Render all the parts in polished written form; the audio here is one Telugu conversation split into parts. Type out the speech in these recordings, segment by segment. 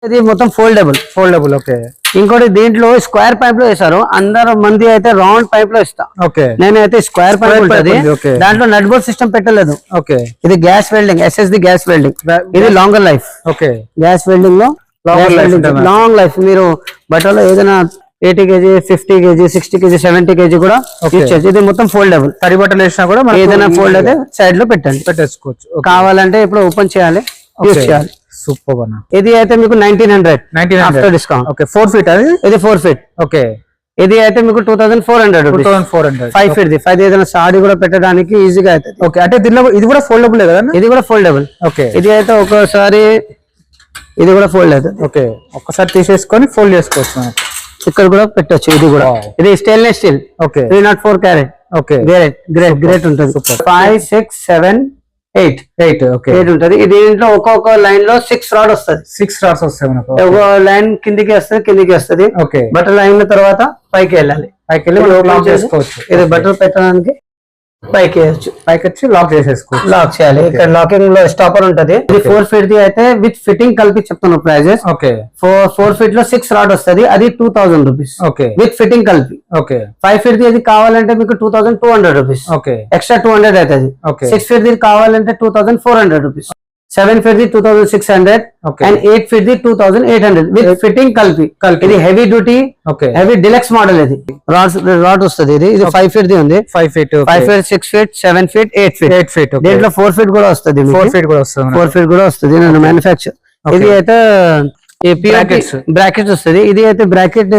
ఇది మొత్తం ఫోల్డబుల్ ఓకే. ఇంకోటి దీంట్లో స్క్వేర్ పైప్ లో వేసారు, అందరూ మంది అయితే రౌండ్ పైప్ లో ఇస్తా. ఓకే, నేనైతే స్క్వేర్ పైప్ ఉంటుంది, దాంట్లో నట్ బోల్ట్ సిస్టమ్ పెట్టలేదు. ఓకే, ఇది gas welding, SSD gas welding, ఇది longer life. Okay, gas welding లో లాంగ్ లైఫ్. మీరు బట్టలో ఏదైనా 80 kg 50 kg 60 kg 70 kg కూడా ఇచ్చేది. ఇది మొత్తం ఫోల్డబుల్, తడి బట్టలు వేసినా కూడా ఏదైనా ఫోల్డ్ అయితే సైడ్ లో పెట్టేసుకోవచ్చు. కావాలంటే ఇప్పుడు ఓపెన్ చేయాలి, యూజ్ చేయాలి. సూపర్ అన్న. ఇది అయితే మీకు 1900 ఆఫ్టర్ డిస్కౌంట్. ఓకే, 4 ఫీట్ అది, ఇది 4 ఫీట్. ఓకే, ఇది అయితే మీకు 2400 5 ఫీట్. 5 ఏదైనా సాడీ కూడా పెట్టడానికి ఈజీగా అవుతుంది. ఓకే, అంటే దీనిలో ఇది కూడా ఫోల్డబుల్ కదా? ఇది కూడా ఫోల్డబుల్. ఓకే, ఇది అయితే ఒకసారి ఇది కూడా ఫోల్డ్ అవుతుంది. ఓకే, ఒక్కసారి తీసేసుకొని ఫోల్డ్ చేసుకోవచ్చు. ఇక్కడ కూడా పెట్టచ్చు. ఇది కూడా ఇది stainless steel. Okay, 304 carrot. Okay, great ఉంటుంది. 5 6 7 8 ఓకే, 8 ఉంటుంది. దీంట్లో ఒక్కొక్క లైన్ లో 6 రాడ్ వస్తుంది. 6 రాడ్స్ వస్తాయి. ఒక లైన్ కిందికి వస్తుంది. ఓకే, బట్టలు లైన్ తర్వాత పైకి వెళ్ళాలి. లాక్ చేసుకోవచ్చు. ఇది బట్టలు పెట్టడానికి పైకి వేయచ్చు, పైకి వచ్చి లాక్ చేసేసుకోవచ్చు. లాక్ చేయాలి. ఇక్కడ లాకింగ్ లో స్టాపర్ ఉంటది. ఇది 4 ఫీట్ ది అయితే విత్ ఫిట్టింగ్ కలిపి చెప్తున్నాను ప్రైజెస్. ఓకే, 4 ఫీట్ లో 6 రాడ్ వస్తుంది, అది 2000 రూపీస్. ఓకే, విత్ ఫిట్టింగ్ కలిపి. ఓకే, 5 ఫీట్ ది అది కావాలంటే మీకు 2200 రూపీస్. ఓకే, ఎక్స్ట్రా 200 అవుతుంది. 6 ఫీట్ ది కావాలంటే 2400 rupees. 7 feet the 2600 and 8 feet the 2800 with fitting కలిపి. ఇది heavy duty, heavy deluxe model. ఇది రాడ్ వస్తుంది. ఇది 5 ఫీట్ ది ఉంది. 5 ఫీట్ 6 ఫీట్ 7 ఫీట్ 8 ఫీట్. దీంట్లో 4 ఫీట్ కూడా వస్తుంది. 4 ఫీట్ కూడా వస్తుంది. నేను మ్యానుఫ్యాక్చర్. ఇది అయితే బ్రాకెట్స్ వస్తుంది. ఇది అయితే బ్రాకెట్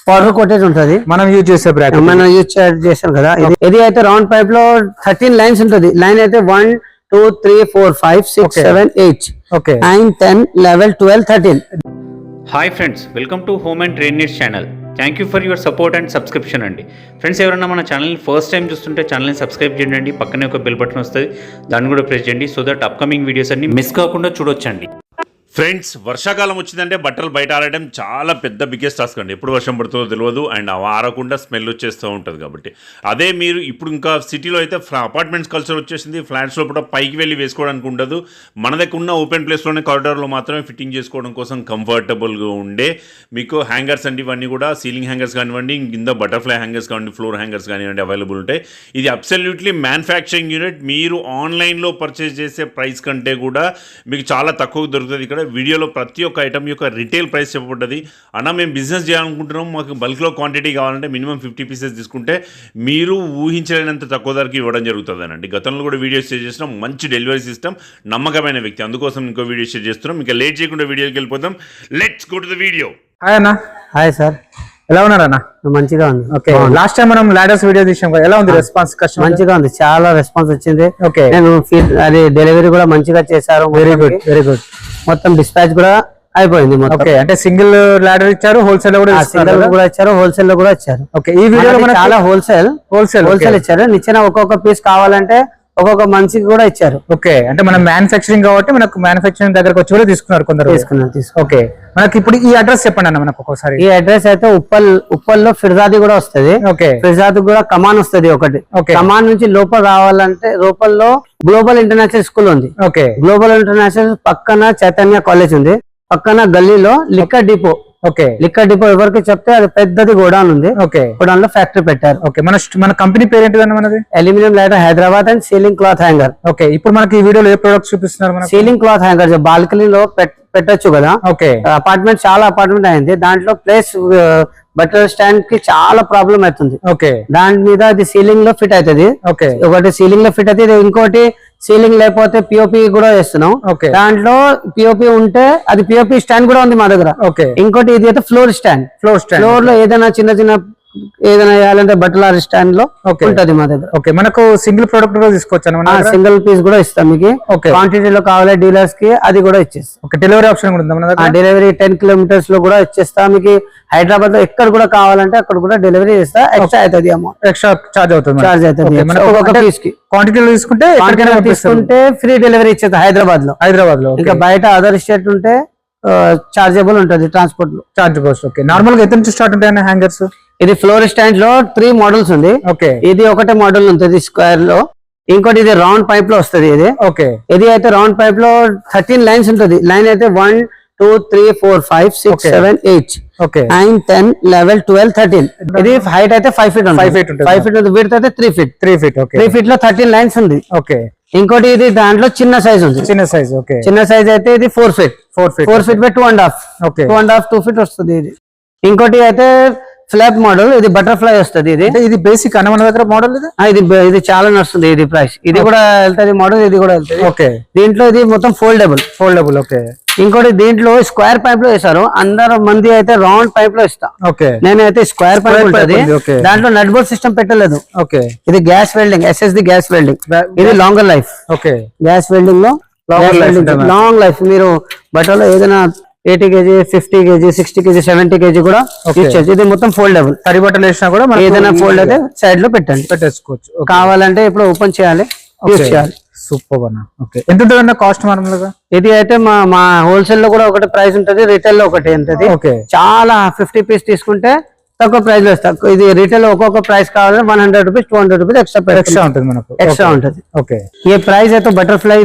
పౌడర్ కోటెడ్ ఉంటది. మనం యూజ్ చేసాం కదా. ఇది అయితే రౌండ్ పైప్ లో 13 లైన్స్ ఉంటుంది. లైన్ అయితే 1 2 3 4 5 6 7 8 okay 9 10 11 12 13. Hi friends, welcome to home and trade needs channel. Thank you for your support and subscription అండి. ఫ్రెండ్స్, ఎవరైనా మన ఛానల్ని ఫస్ట్ టైం చూస్తుంటే ఛానల్ని సబ్స్క్రైబ్ చేయండి. పక్కనే ఒక బెల్ బటన్ వస్తుంది, దాన్ని కూడా ప్రెస్ చేయండి. సో దట్ అప్కమింగ్ వీడియోస్ అన్ని మిస్ కాకుండా చూడొచ్చండి. ఫ్రెండ్స్, వర్షాకాలం వచ్చిందంటే బట్టలు బయట ఆరడం చాలా పెద్ద బిగ్గెస్ట్ టాస్క్ అండి. ఎప్పుడు వర్షం పడుతుందో తెలియదు, అండ్ ఆరకుండా స్మెల్ వచ్చేస్తూ ఉంటుంది. కాబట్టి అదే మీరు ఇప్పుడు ఇంకా సిటీలో అయితే అపార్ట్మెంట్స్ కల్చర్ వచ్చేసింది. ఫ్లాట్స్లో కూడా పైకి వెళ్ళి వేసుకోవడానికి ఉండదు. మన దగ్గర ఉన్న ఓపెన్ ప్లేస్లోనే కారిడార్లో మాత్రమే ఫిట్టింగ్ చేసుకోవడం కోసం కంఫర్టబుల్గా ఉండే మీకు హ్యాంగర్స్ అండి. ఇవన్నీ కూడా సీలింగ్ హ్యాంగర్స్ కానివ్వండి, కింద బటర్ఫ్లై హ్యాంగర్స్ కానివ్వండి, ఫ్లోర్ హ్యాంగర్స్ కానివ్వండి అవైలబుల్ ఉంటాయి. ఇది అబ్సల్యూట్లీ మ్యానుఫ్యాక్చరింగ్ యూనిట్. మీరు ఆన్లైన్లో పర్చేస్ చేసే ప్రైస్ కంటే కూడా మీకు చాలా తక్కువ దొరుకుతుంది. ఇక్కడ వీడియోలో ప్రతి ఒక్క ఐటమ్ యొక్క రిటైల్ ప్రైస్ చెప్పబడ్డది. అన్న మేము బిజినెస్ చేయాలనుకుంటున్నాం, మాకు బల్క్లో క్వాంటిటీ కావాలంటే మినిమం 50 పీసెస్ తీసుకుంటే మీరు ఊహించలేనంత తక్కువ ధరకి ఇవ్వడం జరుగుతుందనండి. గతంలో కూడా వీడియోస్ షేర్ చేస్తున్నాం. మంచి డెలివరీ సిస్టమ్, నమ్మకమైన వ్యక్తి, అందుకోసం ఇంకో వీడియో షేర్ చేస్తున్నాం. ఇంకా లేట్ చేయకుండా వీడియోకి వెళ్ళిపోతాం. Let's go to the video. Hi అన్న. హాయ్ సార్, ఎలా ఉన్నారు అన్న? మంచిగా ఉంది. ఓకే, లాస్ట్ టైం మనం లాడర్స్ వీడియో తీసాం కదా, ఎలా ఉంది రెస్పాన్స్? మంచిగా ఉంది, చాలా రెస్పాన్స్ వచ్చింది. ఓకే, నేను అది డెలివరీ కూడా మంచిగా చేశారు. Very good. మొత్తం డిస్పాచ్ కూడా అయిపోయింది. ఓకే, అంటే సింగిల్ లాడర్ ఇచ్చారు, హోల్సేల్ కూడా ఇచ్చారు, హోల్సేల్ లో కూడా ఇచ్చారు. ఓకే, ఈ వీడియోలో చాలా హోల్సేల్ ఇచ్చారు. ఇచ్చిన ఒక్కొక్క పీస్ కావాలంటే ఒక్కొక్క మనిషికి కూడా ఇచ్చారు. ఓకే, అంటే మనం మ్యానుఫ్యాక్చరింగ్ కాబట్టి మనకు మ్యానుఫ్యాక్చరింగ్ దగ్గరకు వచ్చి కూడా తీసుకున్నారు కొందరు. ఓకే, మనకి ఇప్పుడు ఈ అడ్రస్ చెప్పండి అన్న మనకు ఒకసారి. ఈ అడ్రస్ అయితే ఉప్పల్లో ఫిర్జాది కూడా వస్తుంది. ఓకే, ఫిర్జాది కూడా కమాన్ వస్తుంది ఒకటి. కమాన్ నుంచి లోపల రావాలంటే లోపల్లో గ్లోబల్ ఇంటర్నేషనల్ స్కూల్ ఉంది. ఓకే, గ్లోబల్ ఇంటర్నేషనల్ పక్కన చైతన్య కాలేజ్ ఉంది. పక్కన గల్లీలో liquor depot. Okay, liquor depot ఎవరికి చెప్తే అది పెద్దది గోడౌన్ ఉంది. ఓకే, గోడౌన్ లో ఫ్యాక్టరీ పెట్టారు. ఓకే, మన కంపెనీ పేరు ఏంటిదన్న మనది? Aluminium lighter Hyderabad and ceiling cloth hanger. Okay, ఇప్పుడు మనకి ఈ వీడియోలో ఏ ప్రొడక్ట్స్ చూపిస్తున్నారు? సీలింగ్ క్లాత్ హ్యాంగర్ బాల్కనీలో పెట్టొచ్చు కదా. ఓకే, అపార్ట్మెంట్ చాలా అపార్ట్మెంట్ అయింది, దాంట్లో ప్లేస్ బట్టల స్టాండ్ కి చాలా ప్రాబ్లం అవుతుంది. ఓకే, దాని మీద అది సీలింగ్ లో ఫిట్ అవుతుంది. ఓకే, ఒకటి సీలింగ్ లో ఫిట్ అవుతుంది, ఇంకోటి సీలింగ్ లేకపోతే పిఓపి కూడా వేస్తున్నాం. దాంట్లో పిఓపి ఉంటే అది పిఓపి స్టాండ్ కూడా ఉంది మా దగ్గర. ఓకే, ఇంకోటి ఇది అయితే ఫ్లోర్ స్టాండ్. ఫ్లోర్ లో ఏదైనా చిన్న ఏదైనా వేయాలంటే బట్టల స్టాండ్ లో ఉంటది మా దగ్గర. ఓకే, మనకు సింగిల్ ప్రొడక్ట్ కూడా తీసుకోవచ్చు, సింగిల్ పీస్ కూడా ఇస్తాం మీకు. క్వాంటిటీలో కావాలి డీలర్స్ కి, అది కూడా ఇచ్చేస్తాం. ఓకే, డెలివరీ ఆప్షన్ కూడా ఉందా? డెలివరీ 10 కిలోమీటర్స్ లో కూడా ఇచ్చేస్తా మీకు. హైదరాబాద్ లో ఎక్కడ కూడా కావాలంటే అక్కడ కూడా డెలివరీ చేస్తా. ఎక్స్ట్రా అవుతుంది అమౌంట్, ఎక్స్ట్రా చార్జ్ అవుతుంది. క్వాంటిటీలో తీసుకుంటే ఫ్రీ డెలివరీ ఇచ్చేది హైదరాబాద్ లో. ఇంకా బయట అదర్ స్టేట్ ఉంటే చార్జబుల్ ఉంటుంది ట్రాన్స్పోర్ట్ లో చార్జబుల్. ఓకే, నార్మల్ గా ఎంత నుంచి స్టార్ట్ ఉంటాయి హ్యాంగర్స్? ఇది ఫ్లోర్ స్టాండ్ లో 3 మోడల్స్ ఉంది. ఓకే, ఇది ఒకటే మోడల్ ఉంటుంది స్క్వేర్ లో, ఇంకోటి ఇది రౌండ్ పైప్ లో వస్తుంది. ఇది ఓకే, ఇది అయితే రౌండ్ పైప్ లో 13 లైన్స్ ఉంటుంది. లైన్ అయితే 1 2 3 4 5 6 Okay. 7 8 ఓకే 9 10 11 12 13 ఇది హైట్ అయితే 5 feet ఉంటుంది 5 feet ఉంటుంది. 5 feet ఉంది విడ్త్ అయితే 3 feet 3 feet ఓకే 3 feet లో 13 lines ఉంది ఓకే ఇంకోటి ఇది దాంట్లో చిన్న సైజ్ ఉంది చిన్న సైజ్ ఓకే చిన్న సైజ్ అయితే ఇది 4 feet 4 feet 4 feet by 2.5 Okay. 2.5 2 feet వస్తుంది ఇది ఇంకోటి అయితే ఫ్లాప్ మోడల్ ఇది బటర్ఫ్లై వస్తుంది ఇది అంటే ఇది బేసిక్ అన్న మన దగ్గర మోడల్ ఇది ఇది చాలా నడుస్తుంది ఇది ప్రైస్ ఇది కూడా వెళ్తుంది మోడల్ ఇది కూడా వెళ్తుంది ఓకే దీంట్లో ఇది మొత్తం ఫోల్డబుల్ ఓకే ఇంకోటి దీంట్లో స్క్వేర్ పైప్ లో వేసారు అందరు మంది అయితే రౌండ్ పైప్ లో ఇస్తా ఓకే నేనైతే స్క్వేర్ పైప్ pipe ఉంటది ఉంది, okay. దాంట్లో నట్ బోల్ట్ సిస్టమ్ పెట్టలేదు ఓకే ఇది gas welding SSD gas welding ఇది longer life okay gas welding లో Longer life ఉంటుందా? లాంగ్ లైఫ్ మీరు బట్టలో ఏదైనా 80 kg 50 kg 60 kg 70 kg కూడా Okay. యూజ్ చేయొచ్చు ఇది మొత్తం ఫోల్డబుల్ తడి బట్టలు వేసినా కూడా మనకు ఏదైనా easy ఫోల్డ్ గా అయితే సైడ్ లో పెట్టండి పెట్టేసుకోవచ్చు కావాలంటే ఇప్పుడు ఓపెన్ చేయాలి యూజ్ చేయాలి సూపర్ అన్న ఓకే ఎంత ఉంటుందన్న కాస్ట్ నార్మల్ గా ఇది అయితే మా హోల్సేల్ లో కూడా ఒకటి ప్రైస్ ఉంటది రీటైల్ లో ఒకటి ఉంటది ఓకే చాలా 50 పీస్ తీసుకుంటే తక్కువ ప్రైస్ లో ఇస్తా ఇది రీటైల్ ఒక్కొక్క ప్రైస్ కావాలంటే 100 రూపీస్ 200 రూపీస్ ఎక్స్ట్రా ఉంటుంది మనకు ఎక్స్ట్రా ఉంటుంది ఓకే ఈ ప్రైస్ అయితే బటర్ఫ్లై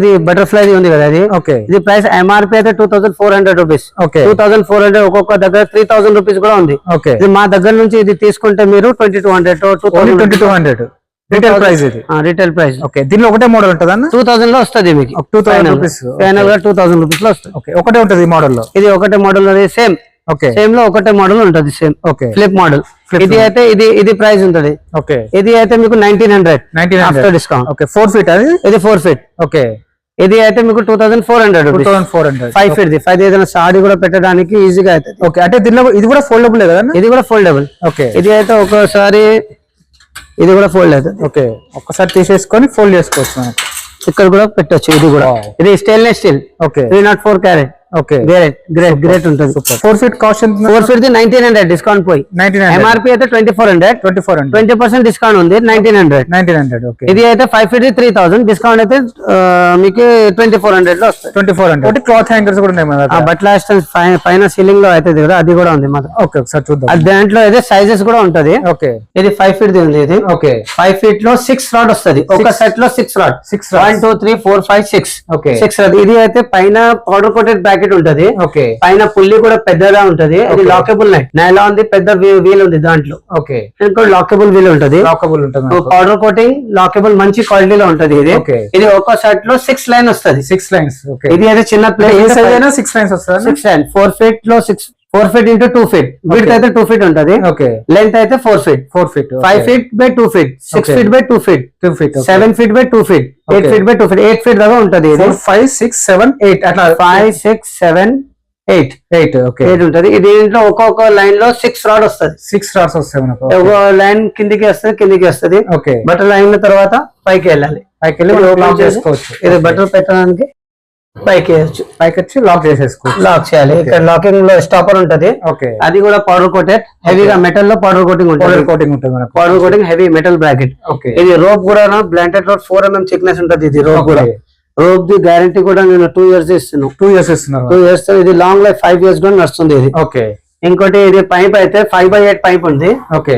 ఉంది కదా అది ఓకే ఇది ప్రైస్ MRP అయితే 2400 రూపీస్ Okay. 2400 ఒక్కొక్క దగ్గర 3000 రూపీస్ కూడా ఉంది ఓకే ఇది మా దగ్గర నుంచి ఇది తీసుకుంటే మీరు 2200 ఓన్లీ 2000 2200 రిటైల్ ప్రైస్ ఇది రీటైల్ ప్రైస్ ఓకే దీనిలో ఒకటే మోడల్ ఉంటుంది అన్న 2000 లో వస్తుంది మీకు 2000 rupees. ఫైనల్ గా 2000 రూపీస్ లో వస్తుంది ఓకే ఒకటే ఉంటుంది ఈ మోడల్ లో ఇది ఒకటే మోడల్ సేమ్ ఓకే సేమ్ లో ఒకటే మోడల్ ఉంటది same okay flip model Flip ఇది అయితే ఇది ప్రైస్ ఉంటది ఓకే ఇది అయితే మీకు 1900 ఆఫ్టర్ డిస్కౌంట్ ఓకే 4 ఫీట్ అది ఇది 4 feet ఓకే ఇది అయితే మీకు 2400 రూపీస్ 2400 5 feet ది 5 ఏదైనా సాడీ కూడా పెట్టడానికి ఈజీగా అవుతుంది ఓకే అంటే దీనిలో ఇది కూడా ఫోల్డబుల్ కదా ఇది కూడా ఫోల్డబుల్ ఓకే ఇది అయితే ఒకసారి ఇది కూడా ఫోల్డ్ అవుతుంది ఓకే ఒక్కసారి తీసేసుకొని ఫోల్డ్ చేసుకోవచ్చు మనకి ఇక్కడ కూడా పెట్టొచ్చు ఇది కూడా Wow. ఇది stainless steel okay 304 carrot okay great ఉంటుంది 4 ఫీట్ కాస్ట్ ఎంత 4 feet ది 1900 డిస్కౌంట్ పోయి 1900 MRP అయితే 2400 2400 20% డిస్కౌంట్ ఉంది 1900 1900 ఓకే ఇది అయితే 5 feet ది 3000 డిస్కౌంట్ అయితే మీకు 2400 లో వస్తుంది 2400 ఒకటి క్లాత్ హ్యాంగర్స్ కూడా ఉన్నాయి మన ఆ దగ్గర బట్టల పైన సీలింగ్ లో అవుతుంది కదా అది కూడా ఉంది మా దగ్గర. ఓకే ఒకసారి చూద్దాం అది దాంట్లో అయితే సైజెస్ కూడా ఉంటది ఓకే ఇది 5 feet ది ఉంది ఇది ఓకే 5 feet లో 6 రాడ్ వస్తుంది ఒక సెట్ లో 6 రాడ్ 6 rods. 1 2 3 4 5 6 Okay. 6 రాడ్ ఇది అయితే పైన పౌడర్ కోటెడ్ బ్రాకెట్ ఉంటది ఓకే పైన పుల్లి కూడా పెద్దగా ఉంటది ఇది Okay. లాకబుల్ నైట్ నైలా ఉంది పెద్ద వీల్ ఉంది దాంట్లో ఓకే ఇంకోటి లాకబుల్ వీల్ ఉంటది లాకబుల్ ఉంటుంది పౌడర్ కోటింగ్ లాకబుల్ మంచి క్వాలిటీలో ఉంటది ఇది Okay. ఇది ఒక సెట్ లో 6 లైన్ వస్తది 6 లైన్స్ ఓకే ఇది అయితే చిన్న ఏ సైజ్ ప్లేస్ అయినా 6 లైన్స్ వస్తుందా 6 లైన్ 4 feet లో 4 feet into 2 feet width అయితే 2 feet ఉంటది ఓకే లెంత్ అయితే 4 feet 4 feet 5 feet by 2 feet 6 Okay. feet by 2 feet 2 feet 7 feet by 2 feet 8 Okay. feet by 2 feet 8 feet దాకా ఉంటది ఇది 4 5 6 7 8 అట్లా 5 6 7 8 8 ఓకే 8 ఉంటది ఇది దీంట్లో ఒక్కొక్క లైన్ లో 6 రాడ్ వస్తది 6 రాడ్స్ వస్తాయి మనకు ఒక లైన్ కిందికి వస్తది ఓకే బట్టలు అయిన తర్వాత పైకి వెళ్ళాలి పైకి వెళ్ళి ఇది మనం open లాక్ చేసి, చేసుకోవచ్చు ఇది బట్టలు పెట్టడానికి పైకి వేయచ్చు పైకి వచ్చి లాక్ చేసేసుకోవచ్చు లాక్ చేయాలి ఇక్కడ లాకింగ్ లో స్టాపర్ ఉంటది ఓకే అది కూడా పౌడర్ కోటెడ్ హెవీగా మెటల్ లో పౌడర్ కోటింగ్ ఉంటుంది పౌడర్ కోటింగ్ ఉంటుంది మనకు powder coating heavy metal bracket okay ఇది రోప్ కూడా బ్లాంకెట్ లో 4 mm థిక్నెస్ ఉంటది ఇది రోప్ కూడా Okay. రోప్ ది గ్యారంటీ కూడా నేను 2 years ఇస్తున్నాను 2 ఇయర్స్ ఇస్తున్నారు 2 years ఇది లాంగ్ లైఫ్ 5 years కూడా నడుస్తుంది ఇది ఓకే ఇంకోటి ఇది పైప్ అయితే 5/8 పైప్ ఉంది ఓకే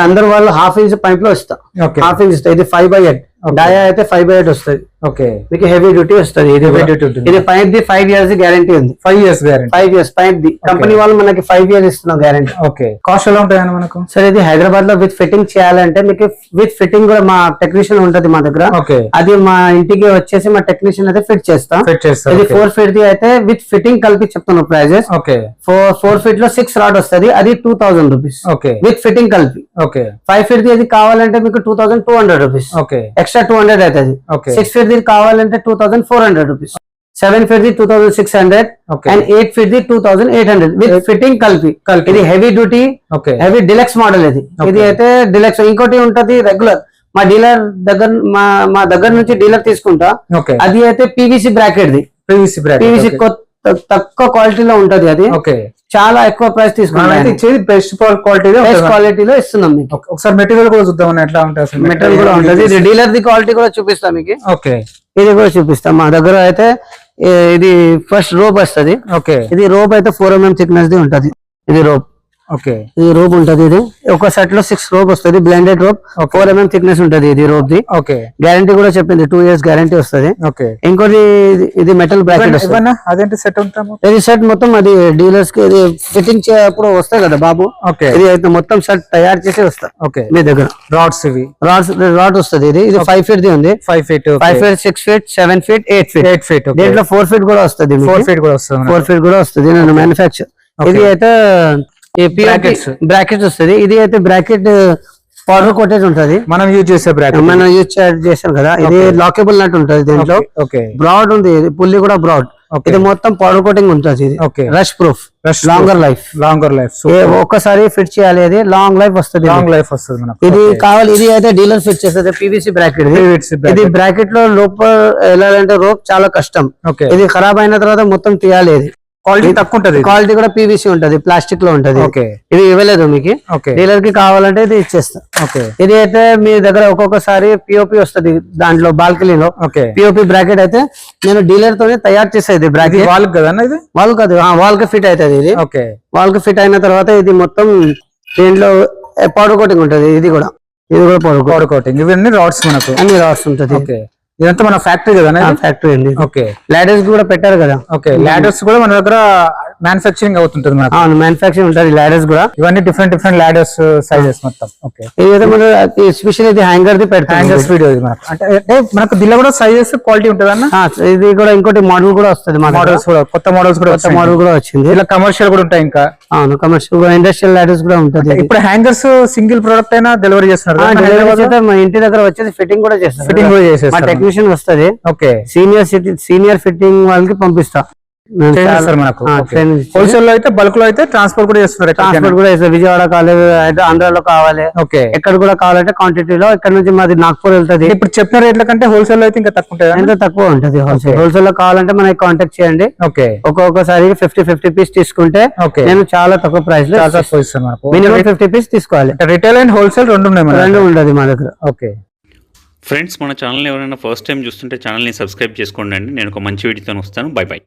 అందరు వాళ్ళు హాఫ్ ఇంచ్ పైప్ లో ఇస్తా ఓకే హాఫ్ ఇంచ్ ఇస్తా ఇది 5/8 డయా అయితే 5/8 వస్తుంది ఓకే మీకు హెవీ డ్యూటీ వస్తుంది ఇది Heavy కూడా. duty ఉంటుంది. ఇది పైప్ ది 5 years గ్యారంటీ ఉంది 5 years guarantee 5 years pipe the company వాళ్ళు మనకి 5 years ఇస్తున్నాం గ్యారంటీ ఓకే కాస్ట్ ఎలా ఉంటాయని మనకు సరే ఇది హైదరాబాద్ లో విత్ ఫిట్టింగ్ చేయాలంటే మీకు విత్ ఫిట్టింగ్ కూడా మా టెక్నీషియన్ ఉంటది మా దగ్గర ఓకే అది మా ఇంటికి వచ్చేసి మా టెక్నీషియన్ అయితే ఫిట్ చేస్తాం ఫిట్ చేస్తారు ఇది 4 feet ది అయితే విత్ ఫిట్టింగ్ కలిపి చెప్తున్నాను ప్రైజెస్ ఓకే 4 feet లో 6 రాడ్ వస్తుంది అది 2000 రూపీస్ ఓకే విత్ ఫిట్టింగ్ కలిపి ఓకే 5 feet ది అది కావాలంటే మీకు 2200 రూపీస్ ఓకే ఎక్స్ట్రా 200 అవుతుంది Okay. 6 feet ది కావాలంటే 2400 rupees 7 feet the 2600 Okay. And 8 feet the 2800 with fitting కలిపి కలిపి. ఇది heavy duty okay heavy deluxe model ఇది Okay. ఇది అయితే డిలక్స్ ఇంకోటి ఉంటది రెగ్యులర్ మా డీలర్ దగ్గర మా దగ్గర నుంచి డీలర్ తీసుకుంటా ఓకే అది అయితే PVC bracket the PVC PVC bracket తక్కువ క్వాలిటీలో ఉంటది అది ఓకే చాలా ఎక్కువ ప్రైస్ మనమైతే తీసుకుంటాం ఇచ్చేది బెస్ట్ క్వాలిటీ బెస్ట్ క్వాలిటీలో ఇస్తున్నాం మీకు ఒకసారి మెటీరియల్ కూడా చూద్దామని ఎట్లా ఉంటుంది అసలు మెటీరియల్ కూడా ఉంటది ఇది డీలర్ ది క్వాలిటీ కూడా చూపిస్తాం మీకు ఓకే ఇది కూడా చూపిస్తాం మా దగ్గర అయితే ఇది ఫస్ట్ రోప్ వస్తది ఓకే ఇది రోప్ అయితే 4 mm థిక్నెస్ ది ఉంటది ఇది రోప్ ఓకే ఈ రోప్ ఉంటది. ఇది ఒక సెట్ లో 6 రోప్ వస్తుంది. బ్లెండెడ్ రోప్ 4 mm థిక్నెస్ ఉంటది. ఇది రోప్ ది ఓకే గ్యారంటీ కూడా చెప్పింది 2 years గ్యారంటీ వస్తుంది. ఓకే ఇంకోటి ఇది మెటల్ బ్రాకెట్ వస్తుంది. ఇవన్నా అదేంటి సెట్ ఉంటాము. ఇది సెట్ మొత్తం అది డీలర్స్ కి ఇది ఫిట్టింగ్ చేయప్పుడు వస్తాయి కదా బాబు. ఓకే ఇది అయితే మొత్తం సెట్ తయారు చేసి వస్తా ఓకే మీ దగ్గర. రాడ్స్ ఇవి రాడ్ వస్తుంది. ఇది 5 feet ది ఉంది. 5 feet 5 feet 6 feet 7 feet 8 feet 8 feet దీంట్లో 4 feet కూడా వస్తుంది. 4 feet కూడా వస్తుంది. 4 feet కూడా వస్తుంది. నేను మ్యానుఫ్యాక్చర్. ఇది అయితే బ్రాకెట్ వస్తుంది. ఇది అయితే బ్రాకెట్ పౌడర్ కోటేజ్ ఉంటది. మనం యూజ్ చేసే బ్రాకెట్ మనం యూజ్ చేస్తాం కదా. ఇది లాకేబుల్ నట్ ఉంటది. దీంట్లో ఓకే బ్రాడ్ ఉంది. పుల్లి కూడా బ్రాడ్. ఇది మొత్తం పౌడర్ కోటింగ్ ఉంటుంది. ఇది okay rush proof longer life. ఒక్కసారి ఫిట్ చేయాలి. అది లాంగ్ లైఫ్ వస్తుంది. లాంగ్ లైఫ్ వస్తుంది మనకు. ఇది కావాలి. ఇది అయితే డీలర్ ఫిట్ చేస్తుంది. PVC bracket. ఇది బ్రాకెట్ లో లోపల వెళ్ళాలంటే రోప్ చాలా కష్టం. ఓకే ఇది ఖరాబ్ అయిన తర్వాత మొత్తం తీయాలి. ఇది క్వాలిటీ తక్కువ ఉంటది. క్వాలిటీ కూడా పీవీసీ ఉంటది. ప్లాస్టిక్ లో ఉంటది. ఓకే ఇది ఇవ్వలేదు మీకు. ఓకే డీలర్ కి కావాలంటే ఇది ఇచ్చేస్తా. ఓకే ఇది అయితే మీ దగ్గర ఒక్కొక్కసారి పిఓపి వస్తుంది. దాంట్లో బాల్కనీలో ఓకే పిఓపి బ్రాకెట్ అయితే నేను డీలర్ తోనే తయారు చేసేది బ్రాకెట్. వాళ్ళకి కదా ఇది. వాల్ కాదు, వాల్ కి ఫిట్ అవుతుంది. ఇది ఓకే వాల్ కి ఫిట్ అయిన తర్వాత ఇది మొత్తం దీంట్లో పౌడర్ కోటింగ్ ఉంటది. ఇది కూడా పౌడర్ కోటింగ్. ఇవన్నీ రాడ్స్ మనకు అన్ని రాడ్స్ ఉంటది. ఓకే ఇదంతా మన ఫ్యాక్టరీ కదా. ఫ్యాక్టరీ అండి. ఓకే లాడర్స్ కూడా పెట్టారు కదా. ఓకే లాడర్స్ కూడా మన దగ్గర మ్యానుఫ్యాక్చరింగ్ అవుతుంటది మనకు. అవును మ్యానుఫ్యాక్చరింగ్ ఉంటుంది లాడర్స్ కూడా. ఇవన్నీ డిఫరెంట్ లాడర్స్ సైజెస్ మొత్తం. ఓకే ఇది మన ఎస్పెషల్ ఇది హ్యాంగర్ ది పెడతాం. హ్యాంగర్స్ వీడియో ఇది మనకు. అంటే మనకు దీనిలో కూడా సైజెస్ క్వాలిటీ ఉంటుంది అన్న. ఇది కూడా ఇంకోటి మోడల్ కూడా వస్తుంది. మోడల్స్ కూడా కొత్త మోడల్స్ కూడా మోడల్ కూడా వచ్చింది. ఇలా కమర్షియల్ కూడా ఉంటాయి. ఇంకా అవును కమర్షియల్ ఇండస్ట్రియల్ లాడర్స్ కూడా ఉంటుంది. ఇప్పుడు హ్యాంగర్స్ సింగిల్ ప్రొడక్ట్ అయినా డెలివరీ చేస్తున్నారు. మా ఇంటి దగ్గర వచ్చేసి ఫిట్టింగ్ కూడా చేస్తారు. ఫిట్టింగ్ కూడా మా చేసేస్తారు. టెక్నీషియన్ వస్తుంది. ఓకే సీనియర్ ఫిట్టింగ్ వాళ్ళకి పంపిస్తా. మనకు హోల్సేల్ లో అయితే బల్క్ లో అయితే ట్రాన్స్పోర్ట్ కూడా చేస్తున్నారు. ట్రాన్స్పోర్ట్ కూడా చేస్తారు. విజయవాడ కావాలి, ఆంధ్రాలో కావాలి. ఓకే ఎక్కడ కూడా కావాలంటే క్వాంటిటీలో ఇక్కడ నుంచి మాది నాగ్పూర్ వెళ్తుంది. ఇప్పుడు చెప్పిన రేట్ల కంటే హోల్సేల్ లో అయితే ఇంకా తక్కువ ఉంటుంది. ఎంత తక్కువ ఉంటుంది. హోల్సేల్ లో కావాలంటే మనకి కాంటాక్ట్ చేయండి. ఓకే ఒక్కొక్కసారి 50 పీస్ తీసుకుంటే నేను చాలా తక్కువ ప్రైస్ లో మినిమం 50 పీస్ తీసుకోవాలి. రిటైల్ అండ్ హోల్సేల్ రెండు ఉన్నాయి. రెండు ఉండదు మా దగ్గర. ఓకే ఫ్రెండ్స్ మన ఛానల్ ఎవరైనా ఫస్ట్ టైం చూస్తుంటే ఛానల్ని సబ్స్క్రైబ్ చేసుకోండి. నేను ఒక మంచి వీడియోతో వస్తాను. By by.